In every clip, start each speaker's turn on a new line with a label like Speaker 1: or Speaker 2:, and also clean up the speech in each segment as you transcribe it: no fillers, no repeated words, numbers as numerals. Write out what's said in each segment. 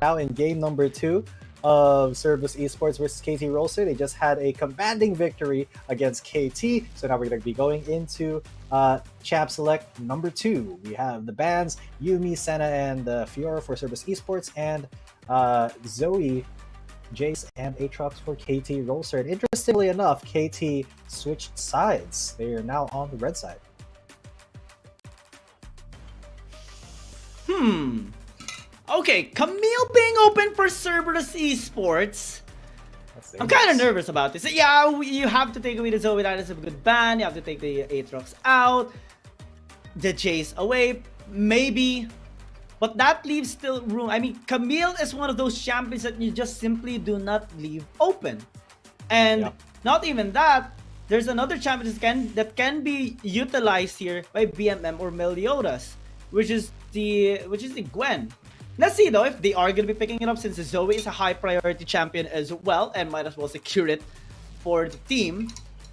Speaker 1: now in game number 2 of Ceberus Esports versus KT Rolster. They just had a commanding victory against KT. So now we're going to be going into Champ Select number 2. We have the bans Yumi, Senna, and Fiora for Ceberus Esports, and Zoe, Jace, and Aatrox for KT Rolster. And interestingly enough, KT switched sides. They are now on the red side.
Speaker 2: Okay, Camile being open for Ceberus Esports. I'm kind of nervous about this. Yeah, you have to take away the Zoe. That is a good ban. You have to take the Aatrox out. The Jace away. Maybe. But that leaves still room. I mean, Camile is one of those champions that you just simply do not leave open. And not even that, there's another champion that can be utilized here by BMM or Meliodas, which is the Gwen. Let's see though if they are going to be picking it up, since Zoe is a high priority champion as well and might as well secure it for the team.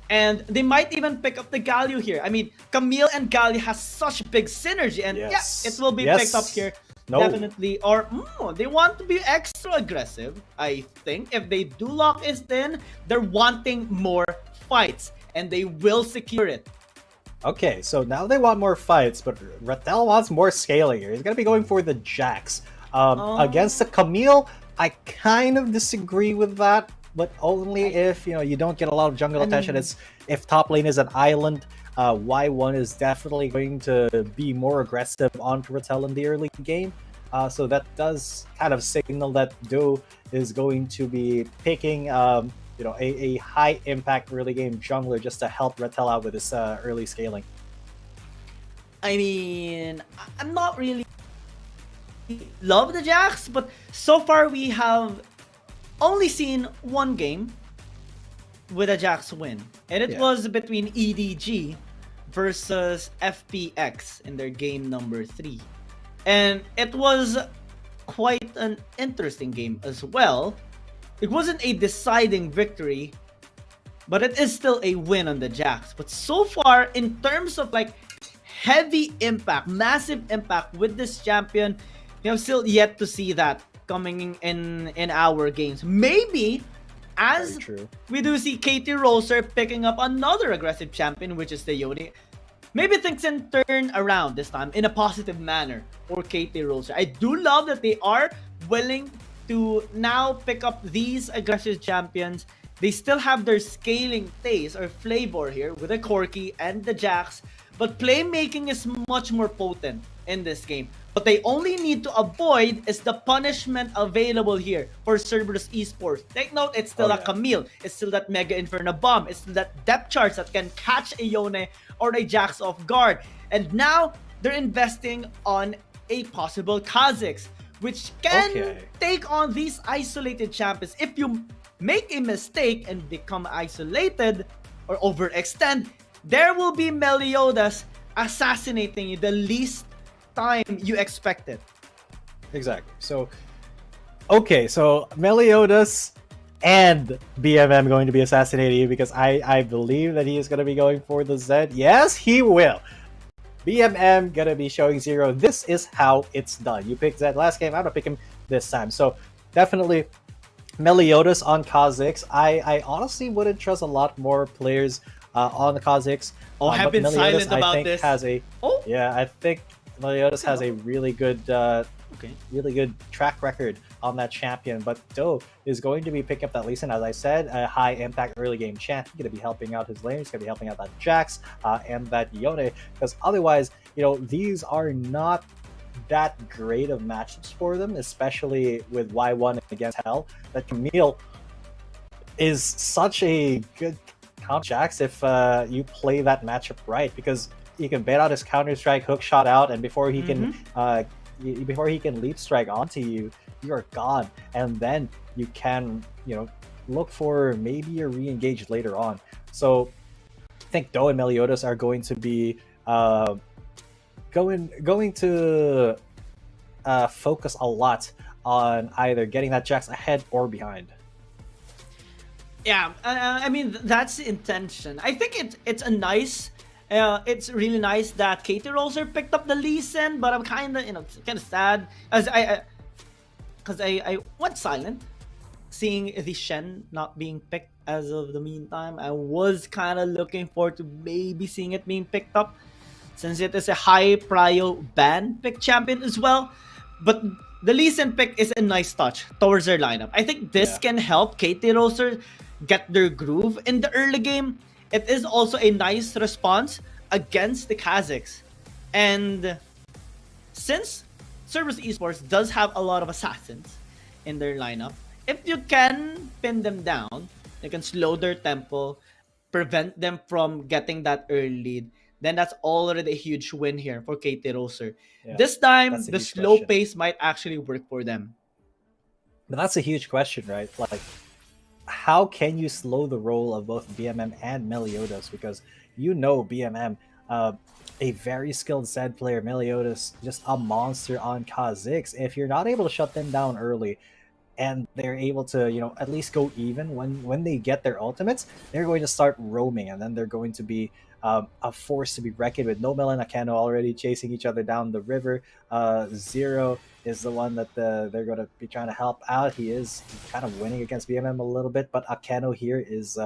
Speaker 2: And they might even pick up the Galio here. I mean, Camile and Galio has such big synergy, and yes, it will be picked up here. Definitely. Or they want to be extra aggressive, I think. If they do lock it in, they're wanting more fights, and they will secure it.
Speaker 1: Okay, so now they want more fights, but Ratel wants more scaling here. He's going to be going for the Jax. Against the Camile, I kind of disagree with that, but only if you don't get a lot of jungle attention. It's if top lane is an island. Y1 is definitely going to be more aggressive onto Ratel in the early game. So that does kind of signal that Do is going to be picking a high impact early game jungler just to help Ratel out with his early scaling.
Speaker 2: I mean, I'm not really love the Jax, but so far we have only seen one game with a Jax win, and it was between EDG versus FPX in their game number 3, and it was quite an interesting game as well. It wasn't a deciding victory, but it is still a win on the Jax. But so far, in terms of like heavy impact, massive impact with this champion, you have still yet to see that coming in our games. Maybe as we do see KT Rolster picking up another aggressive champion, which is the Yone, maybe things can turn around this time in a positive manner for KT Rolster. I do love that they are willing to now pick up these aggressive champions. They still have their scaling taste or flavor here with the Corki and the Jax, but playmaking is much more potent in this game. What they only need to avoid is the punishment available here for Ceberus Esports. Take note, it's still a Camile, it's still that Mega Inferno Bomb, it's still that depth charge that can catch a Yone or a Jax off guard. And now they're investing on a possible Kha'Zix, which can take on these isolated champions. If you make a mistake and become isolated or overextend, there will be Meliodas assassinating you the least time you expected.
Speaker 1: Exactly. So Meliodas and BMM going to be assassinating you, because I believe that he is going to be going for the Zed. Yes, he will. BMM gonna be showing Xero. This is how it's done. You picked Zed last game, I'm gonna pick him this time. So definitely Meliodas on Kha'Zix. I honestly wouldn't trust a lot more players on the Kha'Zix.
Speaker 2: Have been
Speaker 1: Meliodas,
Speaker 2: silent about this.
Speaker 1: I think Meliodas has a really good track record on that champion. But Do is going to be picking up that Lee Sin, as I said, a high impact early game champ. He's going to be helping out his lane. He's going to be helping out that Jax and that Yone, because otherwise, these are not that great of matchups for them, especially with Y1 against Hell. That Camile is such a good counter Jax if you play that matchup right, because you can bait out his counter strike, hook shot out, and before he can leap strike onto you, you are gone. And then you can look for maybe a re-engage later on. So I think Do and Meliodas are going to be going to focus a lot on either getting that Jax ahead or behind.
Speaker 2: Yeah, I mean, that's the intention. I think it's a nice, it's really nice that KT Rolster picked up the Lee Sin, but I'm kind of, kind of sad, as because I went silent, seeing the Shen not being picked as of the meantime. I was kind of looking forward to maybe seeing it being picked up, since it is a high prio ban pick champion as well. But the Lee Sin pick is a nice touch towards their lineup. I think this can help KT Roster get their groove in the early game. It is also a nice response against the Kha'Zix. And since Ceberus Esports does have a lot of assassins in their lineup, if you can pin them down, you can slow their tempo, prevent them from getting that early lead, then that's already a huge win here for KT Roster. This time, the slow pace might actually work for them.
Speaker 1: But that's a huge question, right? Like, how can you slow the roll of both BMM and Meliodas? Because you know BMM, a very skilled Zed player, Meliodas, just a monster on Kha'Zix. If you're not able to shut them down early, and they're able to, you know, at least go even when they get their ultimates, they're going to start roaming, and then they're going to be a force to be reckoned with. Nomel and Akeno already chasing each other down the river. Xero is the one that they're going to be trying to help out. He is kind of winning against BMM a little bit, but Akeno here is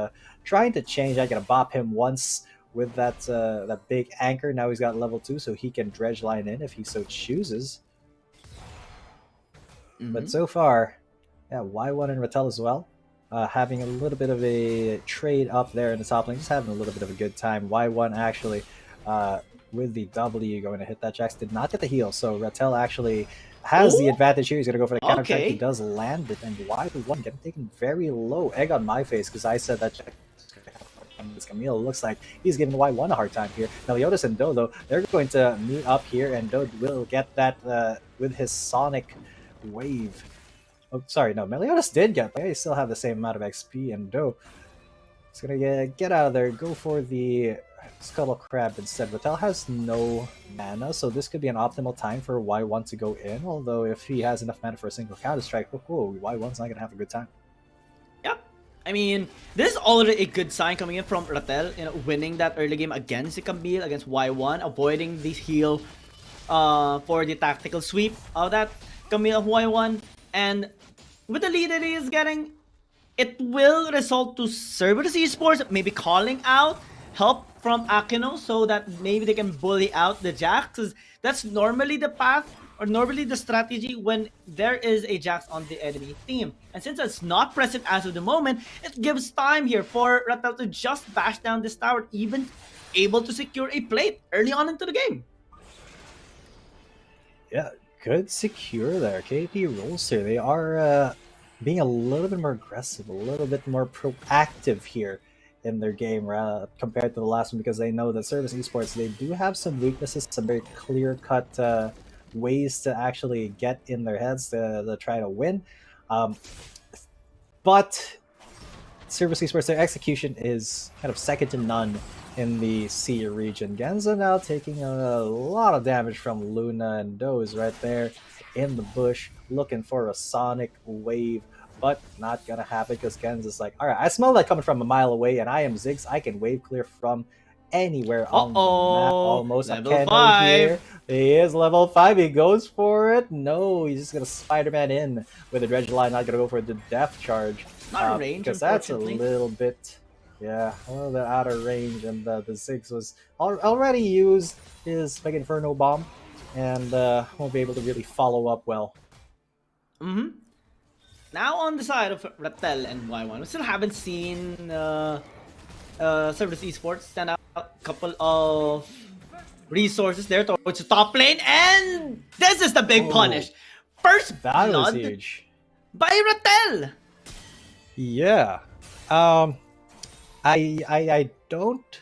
Speaker 1: trying to change. I gotta bop him once with that big anchor. Now he's got level 2, so he can dredge line in if he so chooses. But so far, yeah, Y1 and Ratel as well, having a little bit of a trade up there in the top lane, just having a little bit of a good time. Y1 actually, with the W, going to hit that Jax, did not get the heal, so Ratel actually has the advantage here. He's going to go for the counter check. He does land it, and Y1 getting taken very low. Egg on my face, because I said that Jax. This Camile looks like he's giving Y1 a hard time here. Meliodas and Do, though, they're going to meet up here, and Do will get that with his Sonic Wave. Oh, sorry, no, Meliodas did get, but they still have the same amount of XP, and Do is going to get out of there, go for the Scuttle Crab instead. Ratel has no mana, so this could be an optimal time for Y1 to go in, although if he has enough mana for a single counter-strike, Y1's not going to have a good time.
Speaker 2: Yep. I mean, this is already a good sign coming in from Ratel, you know, winning that early game against the Camile, against Y1, avoiding the heal for the tactical sweep of that Camile of Y1, and with the lead that he is getting, it will result to Ceberus Esports maybe calling out help from Akeno so that maybe they can bully out the Jax, because that's normally the path or normally the strategy when there is a Jax on the enemy team. And since it's not present as of the moment, it gives time here for Ratel to just bash down this tower, even able to secure a plate early on into the game.
Speaker 1: Yeah, good secure there. KT Rolster, they are being a little bit more aggressive, a little bit more proactive here in their game compared to the last one, because they know that Ceberus Esports, they do have some weaknesses, some very clear-cut ways to actually get in their heads to try to win. But Ceberus Esports, their execution is kind of second to none in the C region. Genza now taking a lot of damage from Luna, and Do is right there in the bush looking for a Sonic Wave, but not gonna happen because Genza's like, alright, I smell that coming from a mile away, and I am Ziggs. I can wave clear from anywhere on the map almost.
Speaker 2: Level 5
Speaker 1: here. He is level 5. He goes for it. No, he's just gonna Spider-Man in with a dredge line. Not gonna go for the death charge.
Speaker 2: Not range,
Speaker 1: because that's a little bit, yeah, a little bit out of range. And the Ziggs was already used his Big Inferno Bomb, and won't be able to really follow up well.
Speaker 2: Now on the side of Ratel and Y1, we still haven't seen Ceberus Esports stand out a couple of resources there towards the top lane, and this is the big punish. First
Speaker 1: that
Speaker 2: blood
Speaker 1: was huge
Speaker 2: by Ratel.
Speaker 1: Yeah, I don't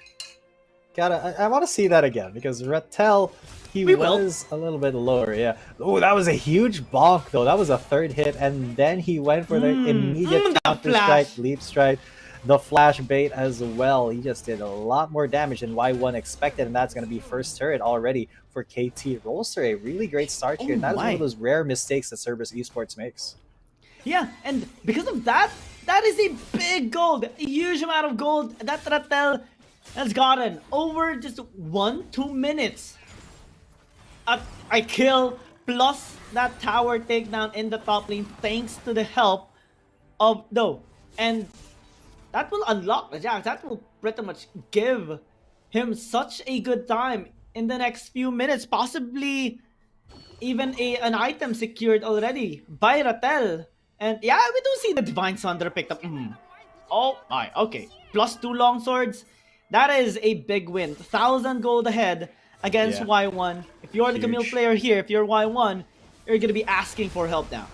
Speaker 1: I want to see that again, because Ratel, he was a little bit lower, yeah. Oh, that was a huge bonk, though. That was a third hit, and then he went for the immediate counter strike, leap strike, the flash bait as well. He just did a lot more damage than Y1 expected, and that's going to be first turret already for KT Rolster. A really great start here, and that is one of those rare mistakes that Ceberus Esports makes.
Speaker 2: Yeah, and because of that, that is a big gold, a huge amount of gold that Ratel has gotten over just 1-2 minutes. I kill plus that tower takedown in the top lane thanks to the help of Do. And that will unlock the Jax. That will pretty much give him such a good time in the next few minutes. Possibly even an item secured already by Ratel. And yeah, we do see the Divine Sunder picked up. Oh my, okay. +2 longswords. That is a big win. 1,000 gold ahead against Y1. If you're the Camile player here, if you're Y1, you're going to be asking for help now.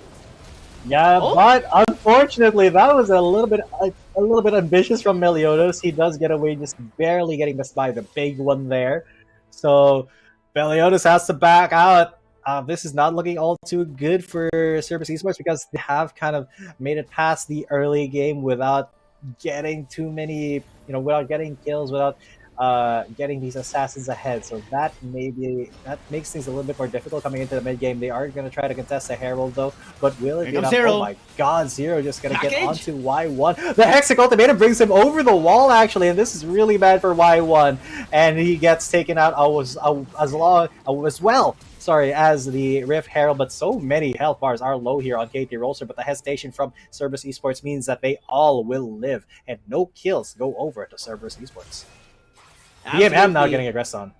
Speaker 1: Yeah, but unfortunately, that was a little bit ambitious from Meliodas. He does get away, just barely getting missed by the big one there. So Meliodas has to back out. This is not looking all too good for Ceberus Esports because they have kind of made it past the early game without getting too many, without getting kills, without getting these assassins ahead. So that makes things a little bit more difficult coming into the mid game. They are going to try to contest the Herald though, but will it be enough? Oh my god, Xero just going to get onto Y1. The Hextech ultimatum brings him over the wall actually, and this is really bad for Y1, and he gets taken out as well. Sorry, as the Rift Herald, but so many health bars are low here on KT Rolster, but the hesitation from Ceberus Esports means that they all will live, and no kills go over to Ceberus Esports. BMM now getting aggressed on.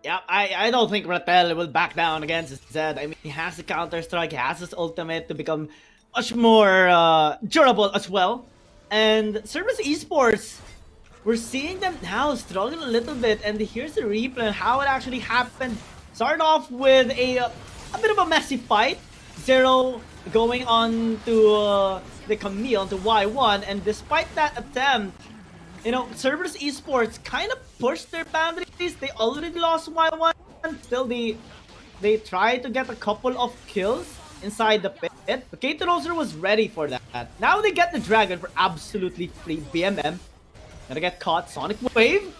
Speaker 2: Yeah, I don't think Ratel will back down against Zed. I mean, he has the counter-strike, he has his ultimate to become much more durable as well. And Ceberus Esports, we're seeing them now struggle a little bit, and here's the replay on how it actually happened. Started off with a bit of a messy fight. Xero going on to the Camile, to Y1, and despite that attempt, Ceberus Esports kind of pushed their boundaries. They already lost Y1. Still, they tried to get a couple of kills inside the pit. But KT.RY was ready for that. Now they get the Dragon for absolutely free. BMM gonna get caught. Sonic Wave.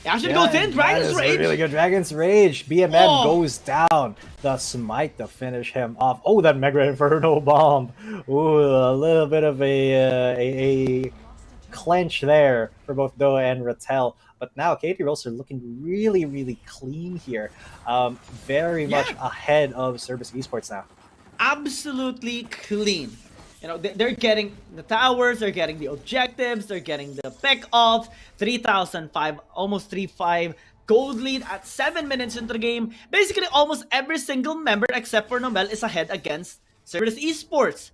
Speaker 2: Actually goes in. Dragon's Rage.
Speaker 1: Really good. Dragon's Rage. BMM goes down. The smite to finish him off. Oh, that Mega Inferno Bomb. Ooh, a little bit of a clench there for both Doa and Ratel. But now KT.RY are looking really, really clean here. Very much ahead of Ceberus Esports now.
Speaker 2: Absolutely clean. They're getting the towers, they're getting the objectives, they're getting the pick off. 3,005, almost 3,500 gold lead at 7 minutes into the game. Basically, almost every single member except for Nomel is ahead against Ceberus Esports.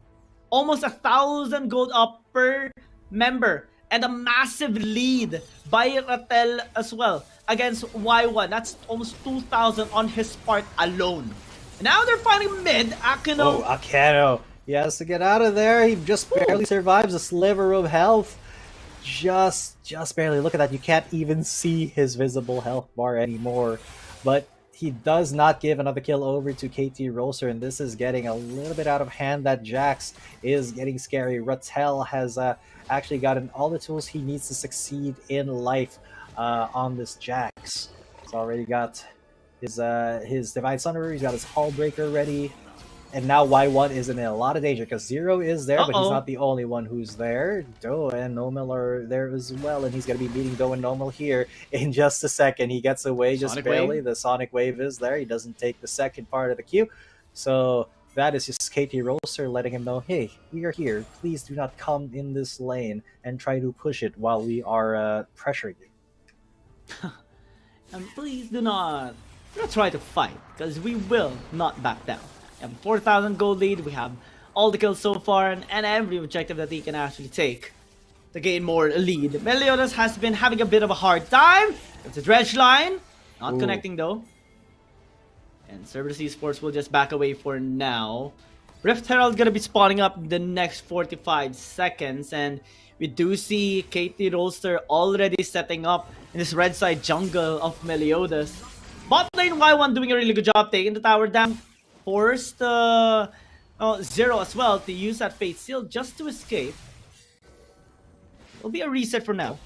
Speaker 2: Almost 1,000 gold up per member, and a massive lead by Ratel as well against Y1. That's almost 2,000 on his part alone. Now they're fighting mid. Akeno.
Speaker 1: Oh, Akeno. He has to get out of there. He just barely survives a sliver of health. Just barely. Look at that. You can't even see his visible health bar anymore. But he does not give another kill over to KT.RY, and this is getting a little bit out of hand. That Jax is getting scary. Ratel has actually gotten all the tools he needs to succeed in life on this Jax. He's already got his Divine Sunder, he's got his Hull Breaker ready. And now Y1 is in a lot of danger because Xero is there, but he's not the only one who's there. Do and Nomel are there as well, and he's going to be meeting Do and Nomel here in just a second. He gets away just barely. The Sonic Wave is there. He doesn't take the second part of the queue. So that is just KT.RY letting him know, hey, we are here. Please do not come in this lane and try to push it while we are pressuring you.
Speaker 2: And please do not try to fight, because we will not back down. We have a 4,000 gold lead, we have all the kills so far, and every objective that he can actually take to gain more lead. Meliodas has been having a bit of a hard time. It's a dredge line, not connecting though. And Ceberus Esports will just back away for now. Rift Herald gonna be spawning up the next 45 seconds, and we do see KT.RY already setting up in this red side jungle of Meliodas. Bot lane Y1 doing a really good job taking the tower down. Forced Xero as well to use that Fate Seal just to escape. It'll be a reset for now.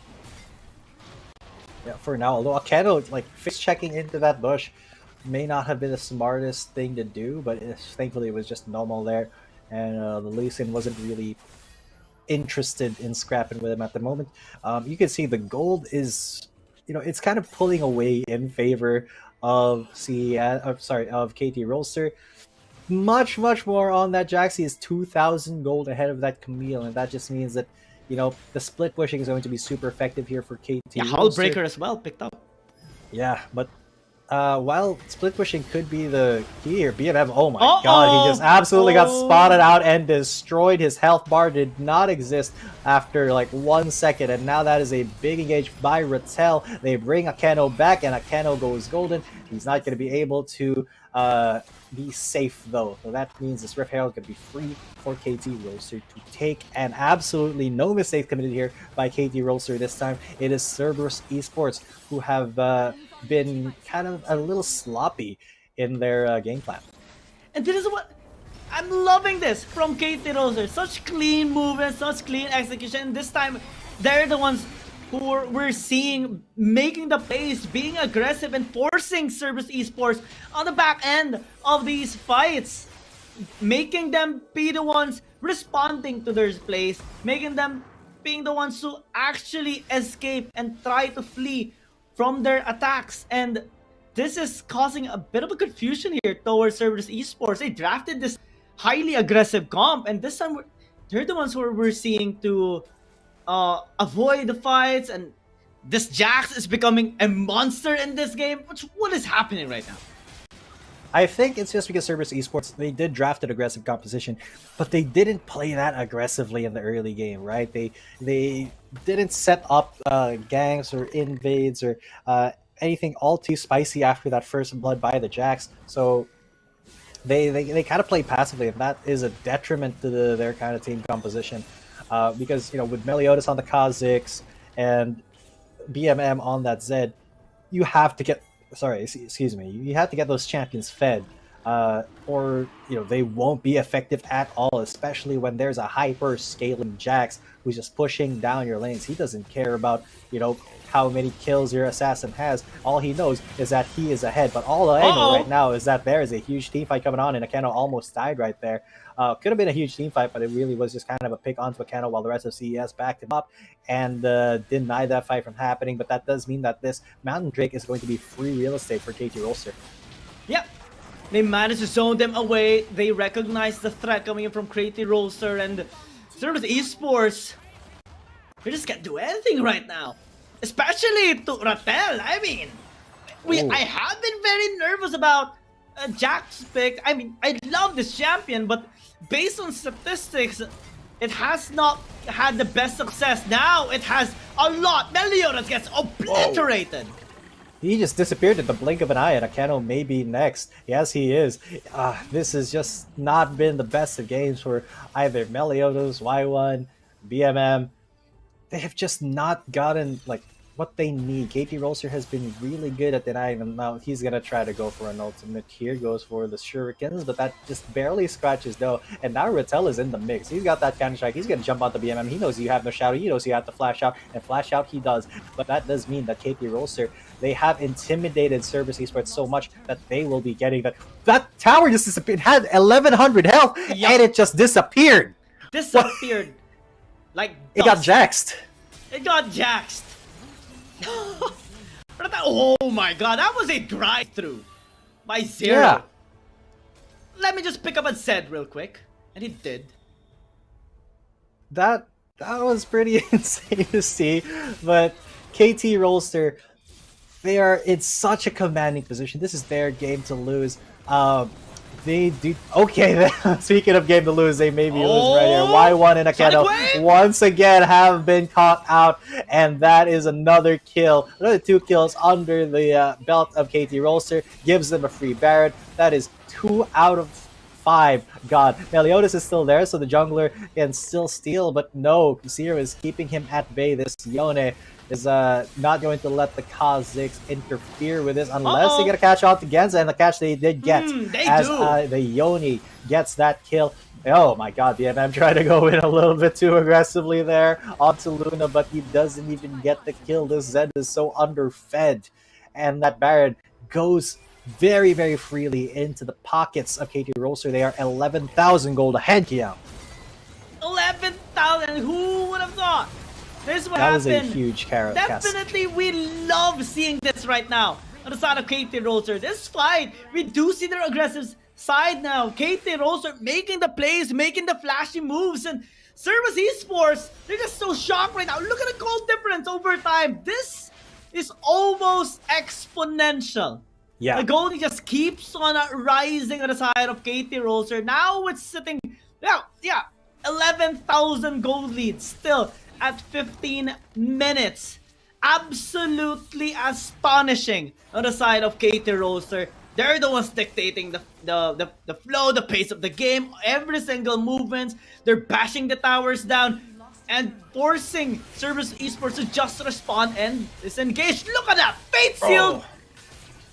Speaker 1: Yeah, for now. Although Akeno, face checking into that bush may not have been the smartest thing to do, but thankfully it was just normal there, and the Lee Sin wasn't really interested in scrapping with him at the moment. You can see the gold is it's kind of pulling away in favor of of KT Rolster. Much more on that Jax. He is 2,000 gold ahead of that Camile, and that just means that the split pushing is going to be super effective here for KT.
Speaker 2: Yeah, Hullbreaker as well picked up.
Speaker 1: Yeah, but while split pushing could be the key here, BMM, oh my god, he just absolutely got spotted out and destroyed. His health bar did not exist after like 1 second, and now that is a big engage by Ratel. They bring Akeno back, and Akeno goes golden. He's not going to be able to be safe though, so that means this Rift Herald could be free for KT Rolster to take, and absolutely no mistake committed here by KT Rolster this time. It is Ceberus Esports who have been kind of a little sloppy in their game plan.
Speaker 2: And this is what I'm loving this from KT Rolster. Such clean movement, such clean execution. This time they're the ones who we're seeing making the plays, being aggressive, and forcing Ceberus Esports on the back end of these fights, making them be the ones responding to their plays, making them being the ones who actually escape and try to flee from their attacks. And this is causing a bit of a confusion here towards Ceberus Esports. They drafted this highly aggressive comp, and this time they're the ones who we're seeing to avoid the fights, and this Jax is becoming a monster in this game. What is happening right now?
Speaker 1: I think it's just because Ceberus Esports, they did draft an aggressive composition, but they didn't play that aggressively in the early game, right? They didn't set up ganks or invades or anything all too spicy after that first blood by the Jax. So they kind of play passively, and that is a detriment to their kind of team composition. Because with Meliodas on the Kha'Zix and BMM on that Zed, you have to get you have to get those champions fed, or they won't be effective at all, especially when there's a hyper scaling Jax who's just pushing down your lanes. He doesn't care about how many kills your assassin has. All he knows is that he is ahead. But all I know right now is that there is a huge team fight coming on, and Akeno almost died right there. Could have been a huge team fight, but it really was just kind of a pick onto Akeno while the rest of CES backed him up and denied that fight from happening. But that does mean that this Mountain Drake is going to be free real estate for KT Rolster.
Speaker 2: Yep. They managed to zone them away. They recognize the threat coming in from KT Rolster, and Ceberus Esports, they just can't do anything right now. Especially to Ratel. I mean, I have been very nervous about Jack's pick. I mean, I love this champion, but based on statistics, it has not had the best success. Now it has a lot. Meliodas gets obliterated.
Speaker 1: He just disappeared at the blink of an eye, and Akeno may be next. Yes, he is. This has just not been the best of games for either Meliodas, Y1, BMM. They have just not gotten what they need. KT Rolster has been really good at denying them. Now he's gonna try to go for an ultimate here, goes for the shurikens, but that just barely scratches though. And now Ratel is in the mix. He's got that counter strike. He's gonna jump onto BMM. He knows you have no shadow. He knows you have to flash out, and flash out he does. But that does mean that KT Rolster, they have intimidated Ceberus Esports so much that they will be getting that tower just disappeared. It had 1100 health, and it just disappeared.
Speaker 2: Disappeared. Like
Speaker 1: it got jaxed.
Speaker 2: It got jaxed. Oh my god, that was a drive-through by Xero. Yeah. Let me just pick up a Zed real quick. And he did.
Speaker 1: That was pretty insane to see. But KT Rolster, they are in such a commanding position. This is their game to lose. They do okay. Then speaking of game to lose, they may be losing right here. Y1 and Akeno once again have been caught out, and that is another kill. Another 2 kills under the belt of KT Rolster, gives them a free Baron. That is 2 out of 5. God, Meliodas is still there, so the jungler can still steal, but no, Xero is keeping him at bay. This Yone is not going to let the Kha'Zix interfere with this unless they get a catch out to Genza, and the catch they did get the Yone gets that kill. Oh my god, BMM tried to go in a little bit too aggressively there onto Luna, but he doesn't even get the kill. This Zed is so underfed, and that Baron goes very, very freely into the pockets of KT Rolster. They are 11,000 gold ahead, Kiao.
Speaker 2: 11,000? Who would have thought? This is what
Speaker 1: That was
Speaker 2: happened.
Speaker 1: a huge carrot cast.
Speaker 2: Definitely, we love seeing this right now on the side of KT Rolster. This fight, we do see their aggressive side now. KT Rolster making the plays, making the flashy moves, and Ceberus Esports, they're just so shocked right now. Look at the goal difference over time. This is almost exponential.
Speaker 1: Yeah.
Speaker 2: The goalie just keeps on rising on the side of KT Rolster. Now it's sitting, 11,000 goal lead still at 15 minutes. Absolutely astonishing on the side of KT Rolster. They're the ones dictating the flow, the pace of the game, every single movement. They're bashing the towers down and forcing Ceberus Esports to just respond and disengage. Look at that! Fate Sealed!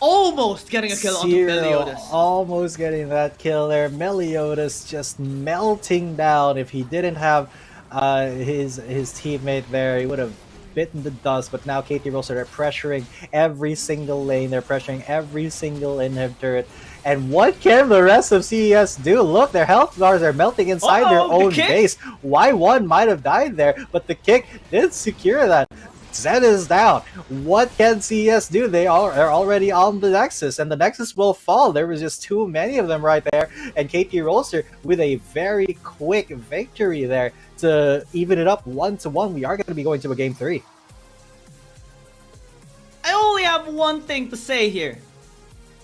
Speaker 2: Almost getting a kill onto Meliodas.
Speaker 1: Almost getting that kill there. Meliodas just melting down. If he didn't have his teammate there, he would have bitten the dust. But now KT Rolster, they're pressuring every single lane. They're pressuring every single inhib turret. And what can the rest of CES do? Look, their health bars are melting inside their own base. Y1 might have died there, but the kick did secure that. Zed is down. What can CES do? They are already on the Nexus, and the Nexus will fall. There was just too many of them right there, and KT Rolster with a very quick victory there to even it up 1-1. We are going to be going to a game 3.
Speaker 2: I only have one thing to say here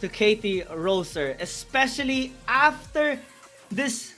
Speaker 2: to KT Rolster, especially after this